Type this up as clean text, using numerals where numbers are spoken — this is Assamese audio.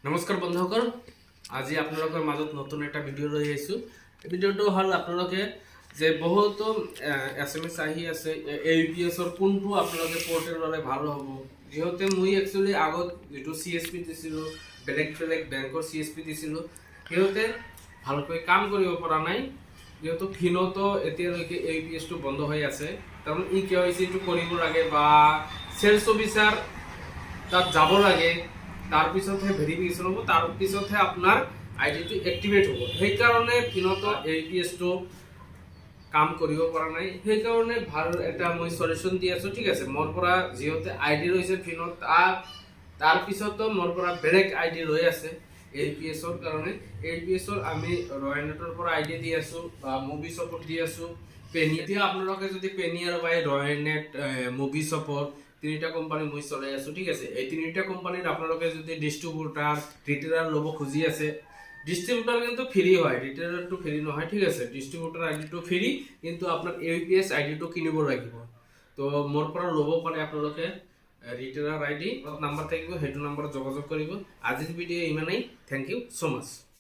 নমস্কাৰ বন্ধুসকল, আজি আপোনালোকৰ মাজত নতুন এটা ভিডিঅ' লৈ আহিছোঁ। এই ভিডিঅ'টো হ'ল আপোনালোকে যে বহুতো SMS আহি আছে APSৰ কোনটো আপোনালোকে পৰ্টেল ল'লে ভাল হ'ব। যিহেতু মই একচুৱেলি আগত যিটো CSP দিছিলোঁ, বেলেগ বেংকৰ CSP দিছিলোঁ, সিহঁতে ভালকৈ কাম কৰিব পৰা নাই। যিহেতু ফিনতো এতিয়ালৈকে APSটো বন্ধ হৈ আছে, কাৰণ ই KYCটো কৰিব লাগে বা চেলছ অফিচাৰ তাত যাব লাগে, তাৰপিছতহে ভেৰিফিকেশ্যন হ'ব, তাৰপিছতহে আপোনাৰ আইডিটো এক্টিভেট হ'ব। সেইকাৰণে ফিনতো APSটো কাম কৰিব পৰা নাই। সেইকাৰণে ভাল এটা মই সলিউশ্যন দি আছোঁ। ঠিক আছে, মোৰ পৰা যিহেতু ID লৈছে ফিনত, তাৰপিছতো মোৰ পৰা বেলেগ ID লৈ আছে APSৰ কাৰণে। APSৰ আমি ৰয়েনেটৰ পৰা ID দি আছোঁ বা মুভি শ্বপত দি আছোঁ, পেনি। এতিয়া আপোনালোকে যদি পেনি আৰু বাই ৰয়েনেট, মুভি শ্বপত তিনিটা কোম্পানী মই চলাই আছোঁ। ঠিক আছে, এই তিনিটা কোম্পানীত আপোনালোকে যদি ডিষ্ট্ৰিবিউটাৰ ৰিটেইলাৰ ল'ব খুজি আছে, ডিষ্ট্ৰিবিউটাৰ কিন্তু ফ্ৰী হয়, ৰিটেইলাৰটো ফ্ৰী নহয়। ঠিক আছে, ডিষ্ট্ৰিবিউটাৰ আইডিটো ফ্ৰী, কিন্তু আপোনাৰ APS আইডিটো কিনিব লাগিব। তো মোৰ পৰা ল'ব পাৰে আপোনালোকে ৰিটেইলাৰ ID নাম্বাৰ থাকিব, সেইটো নাম্বাৰত যোগাযোগ কৰিব। আজিৰ ভিডিঅ' ইমানেই। Thank you so' much.